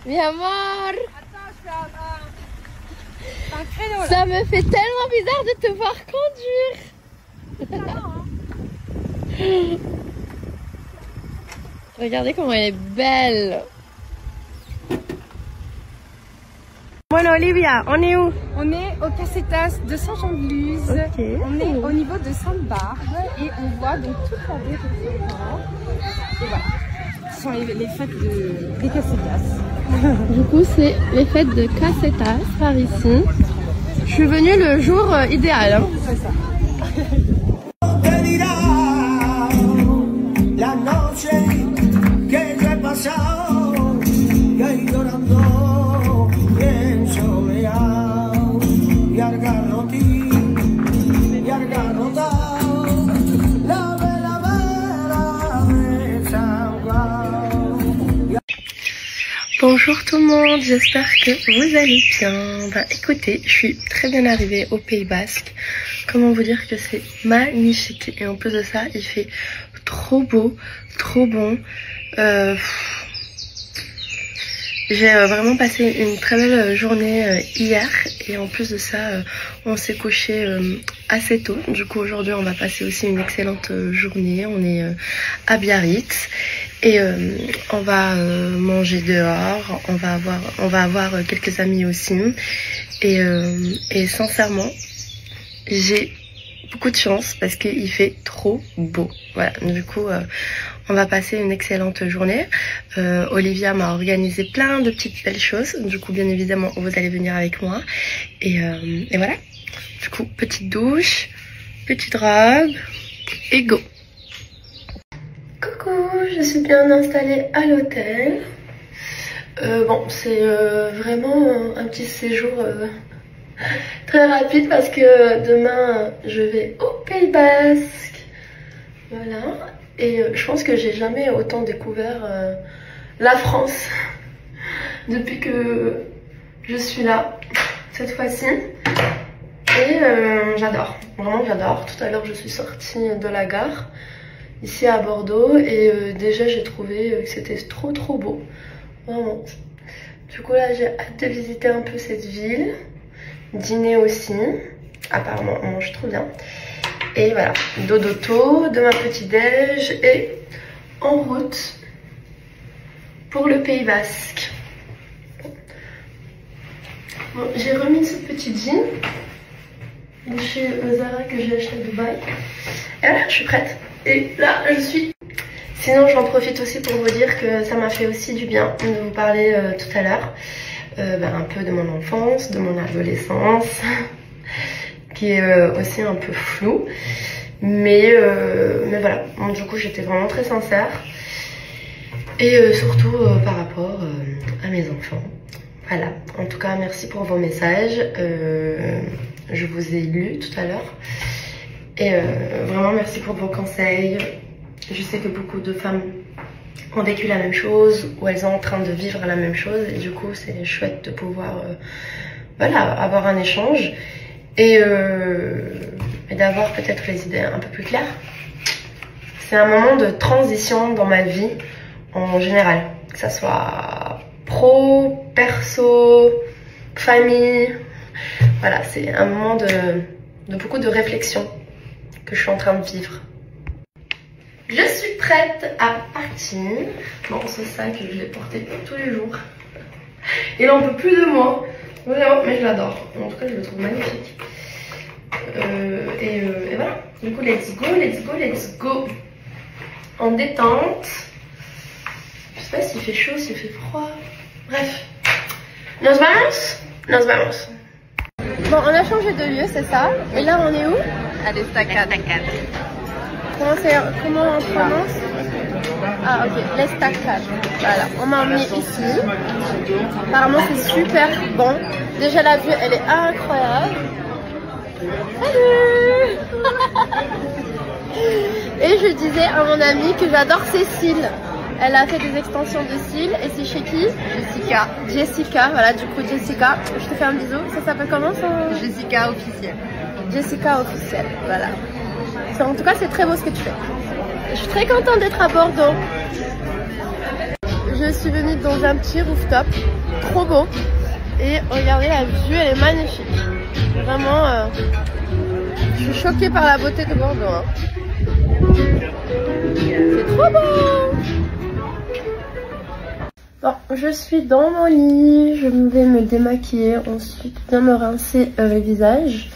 Mi amor. Attends, je fais un créneau là. Ça me fait tellement bizarre de te voir conduire. Regardez comment elle est belle. Bueno Olivia, on est où? On est au Casetas de Saint-Jean-de-Luz. Okay. On est au niveau de Sainte-Barbe et on voit donc toute la baie de Saint-Jean. Et voilà, ce sont les fêtes des Casetas. Du coup, c'est les fêtes de Casetas par ici. Je suis venue le jour idéal. Hein. C'est ça. Bonjour tout le monde, j'espère que vous allez bien. Bah écoutez, je suis très bien arrivée au Pays Basque. Comment vous dire que c'est magnifique. Et en plus de ça, il fait trop beau, trop bon. J'ai vraiment passé une très belle journée hier. Et en plus de ça, on s'est couché assez tôt. Du coup aujourd'hui on va passer aussi une excellente journée. On est à Biarritz. Et on va manger dehors, on va avoir quelques amis aussi. Et sincèrement, j'ai beaucoup de chance parce qu'il fait trop beau. Voilà, du coup, on va passer une excellente journée. Olivia m'a organisé plein de petites belles choses. Du coup, bien évidemment, vous allez venir avec moi. Et voilà. Du coup, petite douche, petite robe et go. Coucou, je suis bien installée à l'hôtel. Bon, c'est vraiment un petit séjour très rapide parce que demain je vais au Pays Basque. Voilà. Et je pense que j'ai jamais autant découvert la France depuis que je suis là cette fois-ci. Et j'adore, vraiment j'adore. Tout à l'heure je suis sortie de la gare ici à Bordeaux et déjà j'ai trouvé que c'était trop beau, vraiment. Du coup là j'ai hâte de visiter un peu cette ville, dîner aussi, apparemment on mange trop bien. Et voilà, dodo tôt, demain petit déj et en route pour le Pays Basque. Bon, j'ai remis ce petit jean de chez Zara que j'ai acheté à Dubaï. Et voilà, je suis prête. Et là, je suis... Sinon, j'en profite aussi pour vous dire que ça m'a fait aussi du bien de vous parler tout à l'heure. Un peu de mon enfance, de mon adolescence, qui est aussi un peu floue. Mais voilà, bon, du coup, j'étais vraiment très sincère. Et surtout par rapport à mes enfants. Voilà, en tout cas, merci pour vos messages. Je vous ai lu tout à l'heure. Et vraiment merci pour vos conseils. Je sais que beaucoup de femmes ont vécu la même chose ou elles sont en train de vivre la même chose et du coup c'est chouette de pouvoir voilà, avoir un échange et d'avoir peut-être les idées un peu plus claires. C'est un moment de transition dans ma vie en général, que ça soit pro, perso, famille. Voilà, c'est un moment de beaucoup de réflexion que je suis en train de vivre. Je suis prête à partir. Bon, ce sac, je l'ai porté tous les jours. Il n'en peut plus de moi. Vraiment, mais je l'adore. En tout cas, je le trouve magnifique. Et voilà. Du coup, let's go, let's go, let's go. En détente. Je sais pas s'il fait chaud, s'il fait froid. Bref. Nos vamos? Nos vamos. Bon, on a changé de lieu, c'est ça. Et là, on est où? À l'estacade. Comment on prononce? Ah ok, l'estacade. Voilà, on m'a emmené ici. Apparemment c'est super bon. Déjà la vue elle est incroyable. Salut. disais à mon amie que j'adore ses cils. Elle a fait des extensions de cils et c'est chez qui? Jessica. Jessica, voilà, du coup Jessica, je te fais un bisou. Ça s'appelle comment ça? Jessica officielle. Jessica officielle, voilà. En tout cas, c'est très beau ce que tu fais. Je suis très contente d'être à Bordeaux. Je suis venue dans un petit rooftop, trop beau. Et regardez la vue, elle est magnifique. Vraiment, je suis choquée par la beauté de Bordeaux. Hein. C'est trop beau! Bon, je suis dans mon lit, je vais me démaquiller, ensuite bien me rincer le visage.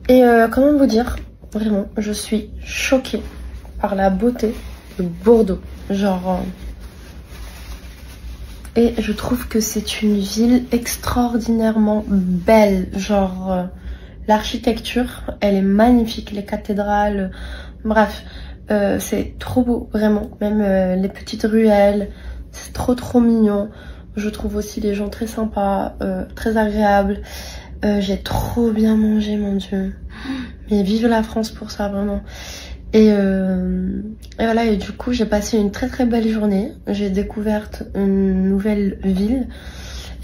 Et comment vous dire, vraiment, je suis choquée par la beauté de Bordeaux. Genre... Et je trouve que c'est une ville extraordinairement belle. Genre, l'architecture, elle est magnifique. Les cathédrales, bref, c'est trop beau, vraiment. Même les petites ruelles, c'est trop mignon. Je trouve aussi les gens très sympas, très agréables. J'ai trop bien mangé, mon Dieu. Mais vive la France pour ça, vraiment. Et voilà, et du coup j'ai passé une très belle journée. J'ai découvert une nouvelle ville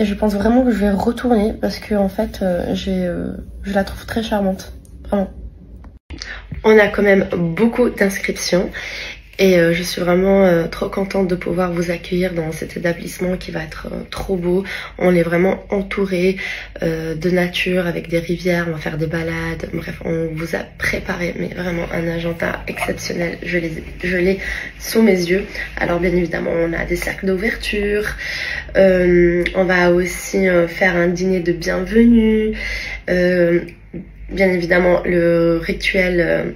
et je pense vraiment que je vais retourner parce que en fait je la trouve très charmante, vraiment. On a quand même beaucoup d'inscriptions et je suis vraiment trop contente de pouvoir vous accueillir dans cet établissement qui va être trop beau. On est vraiment entouré de nature avec des rivières, on va faire des balades. Bref, on vous a préparé mais vraiment un agenda exceptionnel. Je l'ai sous mes yeux. Alors bien évidemment, on a des cercles d'ouverture. On va aussi faire un dîner de bienvenue. Bien évidemment, le rituel...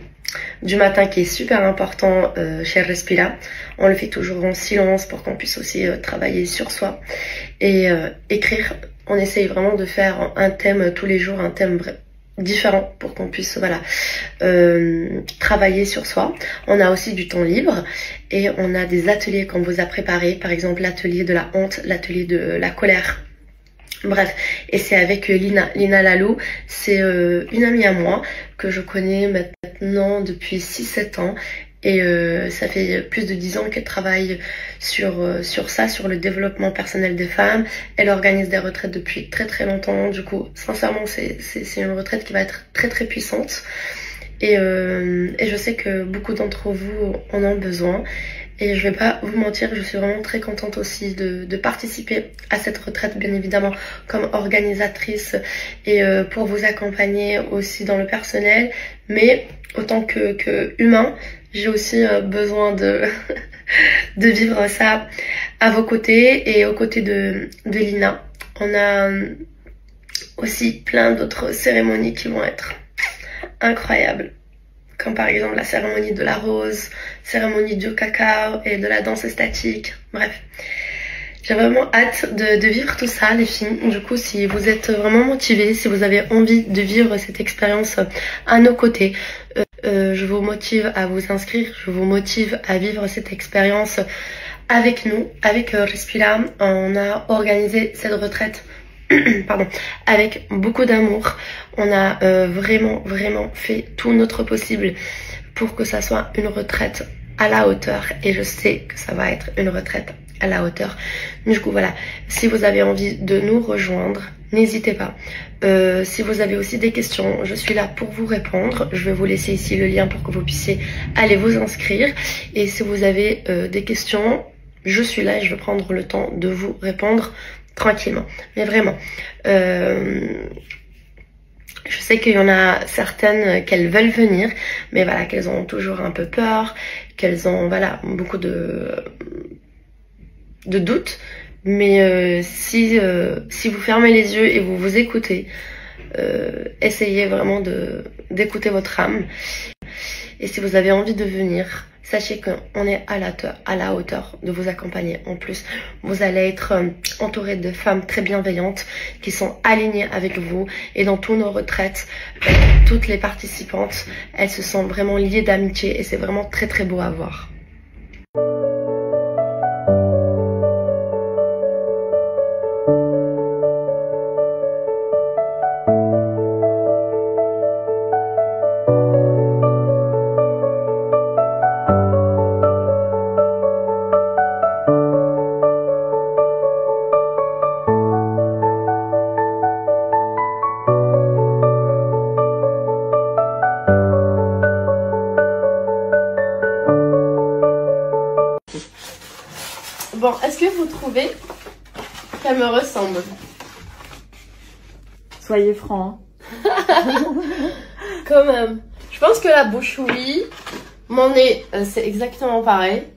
du matin qui est super important chez Respira. On le fait toujours en silence pour qu'on puisse aussi travailler sur soi et écrire. On essaye vraiment de faire un thème tous les jours, un thème différent pour qu'on puisse voilà travailler sur soi. On a aussi du temps libre et on a des ateliers qu'on vous a préparés, par exemple l'atelier de la honte, l'atelier de la colère. Bref, et c'est avec Lina Lalou, c'est une amie à moi que je connais maintenant depuis 6-7 ans et ça fait plus de 10 ans qu'elle travaille sur ça, sur le développement personnel des femmes. Elle organise des retraites depuis très longtemps, du coup sincèrement c'est une retraite qui va être très puissante et je sais que beaucoup d'entre vous en ont besoin. Et je vais pas vous mentir, je suis vraiment très contente aussi de participer à cette retraite, bien évidemment, comme organisatrice et pour vous accompagner aussi dans le personnel. Mais autant que humain, j'ai aussi besoin de vivre ça à vos côtés et aux côtés de Lina. On a aussi plein d'autres cérémonies qui vont être incroyables. Comme par exemple la cérémonie de la rose, cérémonie du cacao et de la danse statique. Bref, j'ai vraiment hâte de vivre tout ça, les filles. Du coup, si vous êtes vraiment motivés, si vous avez envie de vivre cette expérience à nos côtés, je vous motive à vous inscrire, je vous motive à vivre cette expérience avec nous, avec Respira. On a organisé cette retraite pardon, avec beaucoup d'amour. On a vraiment fait tout notre possible pour que ça soit une retraite à la hauteur et je sais que ça va être une retraite à la hauteur. Du coup voilà, si vous avez envie de nous rejoindre, n'hésitez pas. Si vous avez aussi des questions, je suis là pour vous répondre. Je vais vous laisser ici le lien pour que vous puissiez aller vous inscrire. Et si vous avez des questions, je suis là et je vais prendre le temps de vous répondre tranquillement. Mais vraiment, je sais qu'il y en a certaines qu'elles veulent venir, mais voilà, qu'elles ont toujours un peu peur, qu'elles ont voilà beaucoup de doutes. Mais si vous fermez les yeux et vous écoutez, essayez vraiment d'écouter votre âme. Et si vous avez envie de venir, sachez qu'on est à la hauteur de vous accompagner. En plus, vous allez être entouré de femmes très bienveillantes qui sont alignées avec vous. Et dans toutes nos retraites, toutes les participantes, elles se sentent vraiment liées d'amitié et c'est vraiment très beau à voir. aussi. Bon, est-ce que vous trouvez qu'elle me ressemble? Soyez francs. Quand même. Je pense que la bouche, oui. Mon nez, c'est exactement pareil.